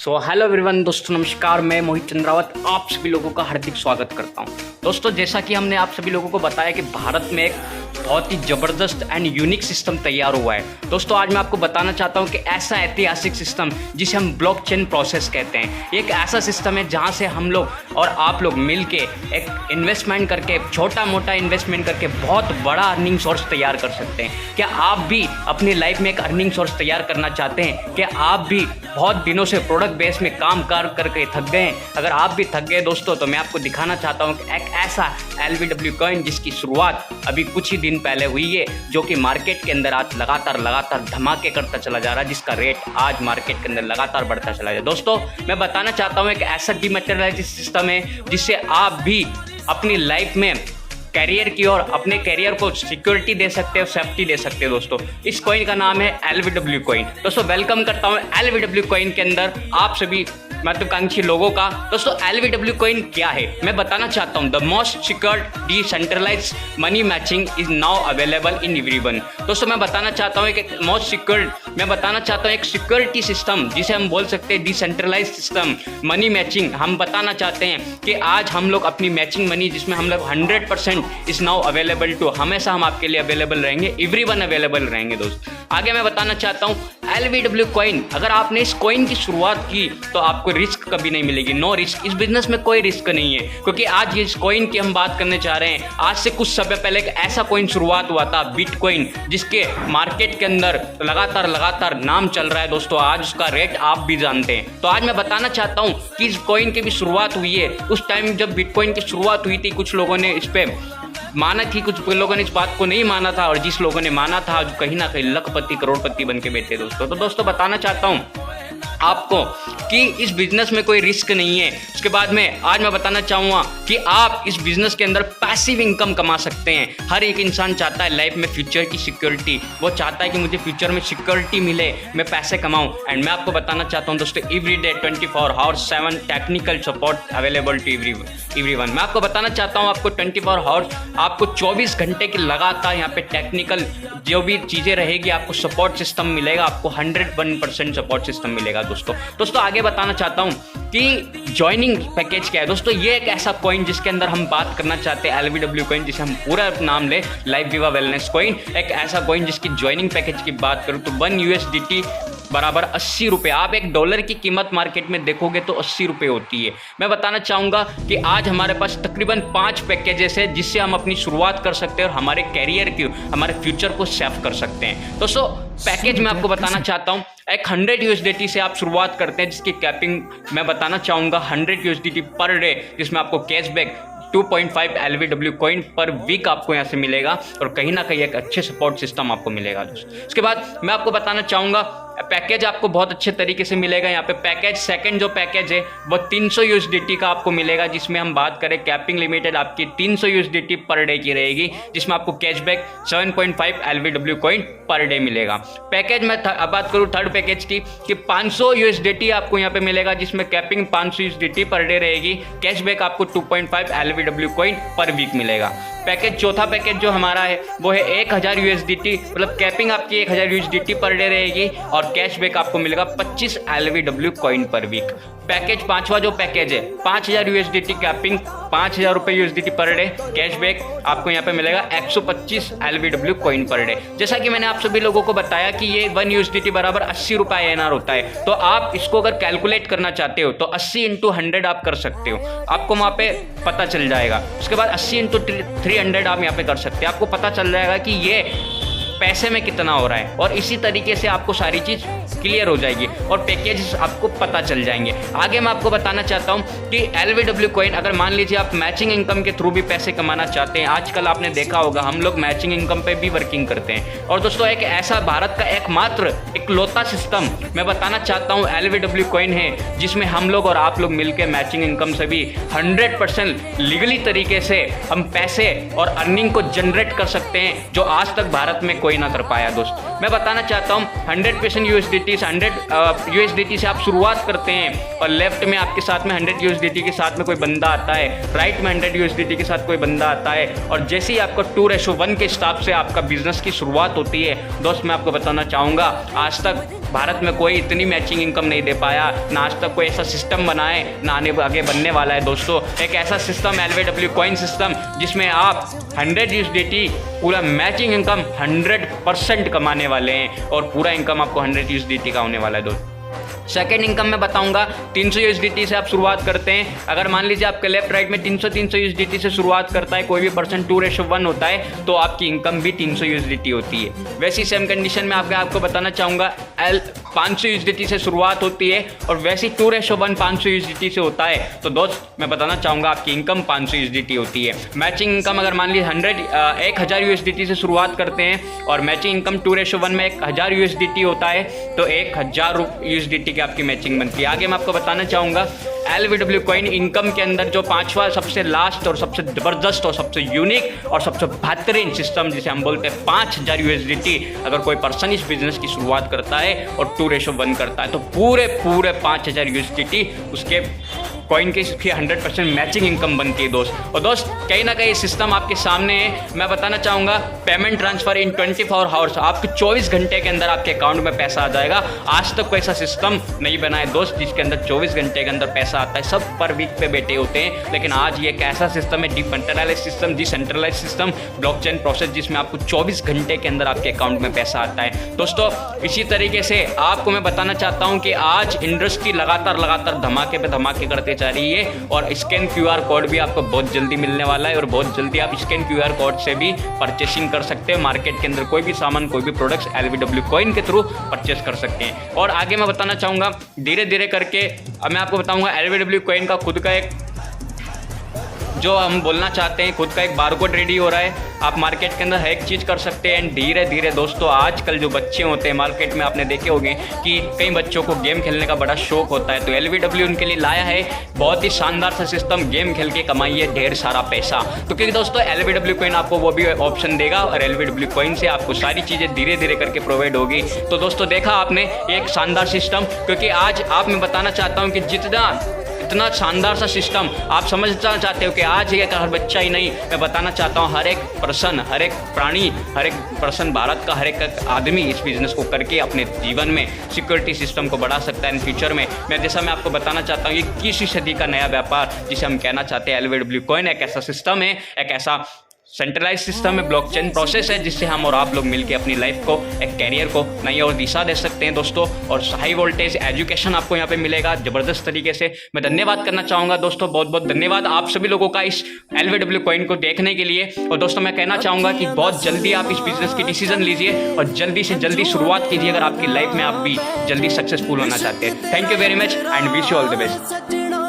Hello everyone दोस्तों, नमस्कार। मैं मोहित चंद्रावत आप सभी लोगों का हार्दिक स्वागत करता हूं। दोस्तों, जैसा कि हमने आप सभी लोगों को बताया कि भारत में एक बहुत ही ज़बरदस्त एंड यूनिक सिस्टम तैयार हुआ है। दोस्तों, आज मैं आपको बताना चाहता हूं कि ऐसा ऐतिहासिक सिस्टम जिसे हम ब्लॉकचेन प्रोसेस कहते हैं, एक ऐसा सिस्टम है जहां से हम लोग और आप लोग मिल के एक इन्वेस्टमेंट करके, छोटा मोटा इन्वेस्टमेंट करके बहुत बड़ा अर्निंग सोर्स तैयार कर सकते हैं। क्या आप भी अपनी लाइफ में एक अर्निंग सोर्स तैयार करना चाहते हैं? क्या आप भी बहुत दिनों से प्रोडक्ट बेस में काम करके थक गए हैं? अगर आप भी थक गए दोस्तों, तो मैं आपको दिखाना चाहता हूं कि एक ऐसा LBW कॉइन जिसकी शुरुआत अभी कुछ ही दिन पहले हुई है, जो कि मार्केट के अंदर आज लगातार धमाके करता चला जा रहा है, जिसका रेट आज मार्केट के अंदर लगातार बढ़ता चला जा रहा है। दोस्तों, मैं बताना चाहता हूं एक ऐसा डिमैटेरियलाइज्ड सिस्टम है जिससे आप भी अपनी लाइफ में कैरियर की और अपने कैरियर को सिक्योरिटी दे सकते हो, सेफ्टी दे सकते हो। दोस्तों, इस कॉइन का नाम है LBW कॉइन। दोस्तों, वेलकम करता हूं LBW कॉइन के अंदर आप सभी महत्वाकांक्षी लोगों का। दोस्तों, LBW कॉइन क्या है मैं बताना चाहता हूं। The most secure decentralized money matching is now available in everyone. दोस्तों, मैं बताना चाहता हूं एक मोस्ट सिक्योर, मैं बताना चाहता हूं एक सिक्योरिटी सिस्टम जिसे हम बोल सकते हैं डिसेंट्रलाइज्ड सिस्टम मनी मैचिंग। हम बताना चाहते हैं कि आज हम लोग अपनी मैचिंग मनी, जिसमें हम लोग 100% इज नाउ अवेलेबल टू, हमेशा हम आपके लिए अवेलेबल रहेंगे, एवरीवन अवेलेबल रहेंगे। दोस्त, आगे मैं बताना चाहता हूं LBW कॉइन, अगर आपने इस कॉइन की शुरुआत की तो आपको रिस्क कभी नहीं मिलेगी। नो रिस्क, इस बिजनेस में कोई रिस्क नहीं है, क्योंकि आज इस कॉइन की हम बात करने जा रहे हैं। आज से कुछ समय पहले एक ऐसा कॉइन शुरुआत हुआ था, बिटकॉइन, जिसके मार्केट के अंदर लगातार नाम चल रहा है। दोस्तों, आज उसका रेट आप भी जानते हैं। तो आज मैं बताना चाहता हूं कि इस कॉइन की भी शुरुआत हुई है। उस टाइम जब बिटकॉइन की शुरुआत हुई थी, कुछ लोगों ने इस पे माना थी, कुछ लोगों ने इस बात को नहीं माना था, और जिस लोगों ने माना था जो कहीं ना कहीं लखपति करोड़पति बन के बैठे। दोस्तों, तो दोस्तों बताना चाहता हूं आपको कि इस बिजनेस में कोई रिस्क नहीं है। उसके बाद में आज मैं बताना चाहूँगा कि आप इस बिजनेस के अंदर पैसिव इनकम कमा सकते हैं। हर एक इंसान चाहता है लाइफ में फ्यूचर की सिक्योरिटी, वो चाहता है कि मुझे फ्यूचर में सिक्योरिटी मिले, मैं पैसे कमाऊं। एंड मैं आपको बताना चाहता हूं दोस्तों, everyday 24 hours 7 technical support available to everyone. मैं आपको बताना चाहता हूं आपको 24 आवर्स, आपको 24 घंटे की लगातार यहाँ पे टेक्निकल जो भी चीज़ें रहेगी, आपको सपोर्ट सिस्टम मिलेगा, आपको 101% सपोर्ट सिस्टम मिलेगा। दोस्तों आगे बताना चाहता हूं कि ज्वाइनिंग पैकेज क्या है। दोस्तों, ये एक ऐसा कॉइन जिसके अंदर हम बात करना चाहते हैं LBW कॉइन, जिसे हम पूरा नाम ले लाइफ विवा वेलनेस कॉइन। एक ऐसा कॉइन जिसकी ज्वाइनिंग पैकेज की बात करूं तो 1 USDT बराबर 80 रुपये। आप $1 की कीमत मार्केट में देखोगे तो 80 रुपये होती है। मैं बताना चाहूँगा कि आज हमारे पास तकरीबन 5 पैकेजेस है जिससे हम अपनी शुरुआत कर सकते हैं और हमारे कैरियर की, हमारे फ्यूचर को सेव कर सकते हैं। दोस्तों, पैकेज मैं आपको बताना चाहता हूँ, एक 100 USDT से आप शुरुआत करते हैं, जिसकी कैपिंग मैं बताना चाहूँगा 100 USDT पर डे, जिसमें आपको cashback 2.5 LBW coin per week आपको यहाँ से मिलेगा, और कहीं ना कहीं एक अच्छे सपोर्ट सिस्टम आपको मिलेगा। दोस्तों, उसके बाद मैं आपको बताना चाहूँगा पैकेज आपको बहुत अच्छे तरीके से मिलेगा। यहाँ पे पैकेज सेकंड जो पैकेज है वो 300 USDT का आपको मिलेगा, जिसमें हम बात करें कैपिंग लिमिटेड आपकी 300 USDT पर डे की रहेगी, जिसमें आपको cashback 7.5 LBW coin per day मिलेगा। पैकेज में अब बात करूँ थर्ड पैकेज की कि 500 USDT आपको यहाँ पे मिलेगा, जिसमें कैपिंग 500 USDT पर डे रहेगी, कैशबैक आपको 2.5 LBW कॉइन पर वीक मिलेगा। पैकेज चौथा पैकेज जो हमारा है वो है 1000 USDT, मतलब कैपिंग आपकी 1000 USDT पर डे रहेगी और कैशबैक आपको मिलेगा 25 LBW coin per week. Package पांचवा जो पैकेज है 5000 USDT कैपिंग, 5000 रुपये USDT पर डे, कैशबैक आपको यहाँ पे मिलेगा 125 LBW कॉइन पर डे। जैसा कि मैंने आप सभी लोगों को बताया कि ये 1 USDT बराबर 80 रुपये INR होता है। तो आप इसको अगर कैलकुलेट करना चाहते हो तो 80 × 100 आप कर सकते हो, आपको वहाँ पे पता चल जाएगा। उसके बाद 80 × 300 आप यहाँ पे कर सकते हैं, आपको पता चल जाएगा कि ये पैसे में कितना हो रहा है, और इसी तरीके से आपको सारी चीज़ क्लियर हो जाएगी और पैकेज आपको पता चल जाएंगे। आगे मैं आपको बताना चाहता हूं कि LBW कॉइन, अगर मान लीजिए आप मैचिंग इनकम के थ्रू भी पैसे कमाना चाहते हैं, आजकल आपने देखा होगा हम लोग मैचिंग इनकम पे भी वर्किंग करते हैं। और दोस्तों, एक ऐसा भारत का एकमात्र इकलौता सिस्टम मैं बताना चाहता हूँ LBW कॉइन है, जिसमें हम लोग और आप लोग मिलकर मैचिंग इनकम से भी 100% लीगली तरीके से हम पैसे और अर्निंग को जनरेट कर सकते हैं, जो आज तक भारत में कोई ना कर पाया। दोस्त, मैं बताना चाहता हूँ 100% USDT से 100 USDT से आप शुरुआत करते हैं, और लेफ्ट में आपके साथ में 100 USDT के साथ में कोई बंदा आता है, राइट में 100 USDT के साथ कोई बंदा आता है, और जैसे ही आपका 2:1 के हिसाब से आपका बिजनेस की शुरुआत होती है। दोस्त, मैं आपको बताना चाहूँगा आज तक भारत में कोई इतनी मैचिंग इनकम नहीं दे पाया, ना आज तक कोई ऐसा सिस्टम बना है, ना आगे बनने वाला है दोस्तों। एक ऐसा सिस्टम LVW कॉइन सिस्टम जिसमें आप 100 USDT पूरा मैचिंग इनकम 100% कमाने वाले हैं और पूरा इनकम आपको 100 USDT का होने वाला है दोस्तों। सेकेंड इनकम में बताऊंगा 300 USDT से आप शुरुआत करते हैं। अगर मान लीजिए आपके लेफ्ट राइट में 300 USDT से शुरुआत करता है, कोई भी पर्सन 2:1 होता है, तो आपकी इनकम भी 300 USDT होती है। वैसी सेम कंडीशन में आपको बताना चाहूँगा 500 USDT से शुरुआत होती है और वैसी 2:1 500 USDT से होता है, तो दोस्त मैं बताना चाहूँगा आपकी इनकम 500 USDT होती है। मैचिंग इनकम अगर मान लीजिए 1000 USDT से शुरुआत करते हैं और मैचिंग इनकम 2:1 में 1000 USDT होता है, तो 1000 USDT की आपकी मैचिंग बनती है। आगे मैं आपको बताना चाहूँगा LVW कॉइन इनकम के अंदर जो पांचवा सबसे लास्ट और सबसे ज़बरदस्त और सबसे यूनिक और सबसे बेहतरीन सिस्टम जिसे हम बोलते हैं 5000 USDT, अगर कोई पर्सन इस बिजनेस की शुरुआत करता है और 2:1 करता है, तो पूरे 5000 USDT उसके कॉइन की 100% मैचिंग इनकम बनती है दोस्त। और दोस्त कहीं ना कहीं सिस्टम आपके सामने है। मैं बताना चाहूँगा पेमेंट ट्रांसफर इन 24 आवर्स, आपके 24 घंटे के अंदर आपके अकाउंट में पैसा आ जाएगा। आज तक कोई ऐसा सिस्टम नहीं बना है दोस्त जिसके अंदर 24 घंटे के अंदर पैसा आता है। सब पर वीक पे बैठे होते हैं, लेकिन आज ये एक ऐसा सिस्टम है, decentralize system, decentralize system, blockchain process, जिसमें आपको 24 घंटे के अंदर आपके अकाउंट में पैसा आता है दोस्तों। इसी तरीके से आपको मैं बताना चाहता हूँ कि आज इंडस्ट्री लगातार धमाके पे धमाके करते जा रही है और स्कैन QR कोड भी आपको बहुत जल्दी मिलने वाला है और बहुत जल्दी आप स्कैन QR कोड से भी परचेसिंग कर सकते हैं। मार्केट के अंदर कोई भी सामान, कोई भी प्रोडक्ट्स LVW कॉइन के थ्रू परचेस कर सकते हैं। और आगे मैं बताना चाहूँगा धीरे धीरे करके, अब मैं आपको बताऊँगा LVW कॉइन का खुद का एक, जो हम बोलना चाहते हैं, खुद का एक बारकोड रेडी हो रहा है। आप मार्केट के अंदर हर एक चीज़ कर सकते हैं। एंड धीरे धीरे दोस्तों आजकल जो बच्चे होते हैं मार्केट में, आपने देखे होंगे कि कई बच्चों को गेम खेलने का बड़ा शौक होता है, तो LVW उनके लिए लाया है बहुत ही शानदार सा सिस्टम, गेम खेल के कमाइए ढेर सारा पैसा। तो क्योंकि दोस्तों LVW कॉइन आपको वो भी ऑप्शन देगा और LVW कॉइन से आपको सारी चीज़ें धीरे धीरे करके प्रोवाइड होगी। तो दोस्तों देखा आपने एक शानदार सिस्टम, क्योंकि आज आप मैं बताना चाहता हूँ कि इतना शानदार सा सिस्टम आप समझना चाहते हो कि आज ये हर बच्चा ही नहीं, मैं बताना चाहता हूँ हर एक पर्सन, हर एक प्राणी, हर एक पर्सन, भारत का हर एक आदमी इस बिजनेस को करके अपने जीवन में सिक्योरिटी सिस्टम को बढ़ा सकता है इन फ्यूचर में। मैं आपको बताना चाहता हूँ कि 21वीं सदी का नया व्यापार जिसे हम कहना चाहते हैं LVW कॉइन एक ऐसा सिस्टम है, एक ऐसा सेंट्रलाइज सिस्टम है, ब्लॉकचेन प्रोसेस है, जिससे हम और आप लोग मिलकर अपनी लाइफ को, एक कैरियर को नई और दिशा दे सकते हैं दोस्तों। और हाई वोल्टेज एजुकेशन आपको यहाँ पे मिलेगा ज़बरदस्त तरीके से। मैं धन्यवाद करना चाहूँगा दोस्तों, बहुत बहुत धन्यवाद आप सभी लोगों का इस LVW कॉइन को देखने के लिए। और दोस्तों मैं कहना चाहूँगा कि बहुत जल्दी आप इस बिजनेस की डिसीजन लीजिए और जल्दी से जल्दी शुरुआत कीजिए अगर आपकी लाइफ में आप भी जल्दी सक्सेसफुल होना चाहते हैं। Thank you very much and wish you all the best.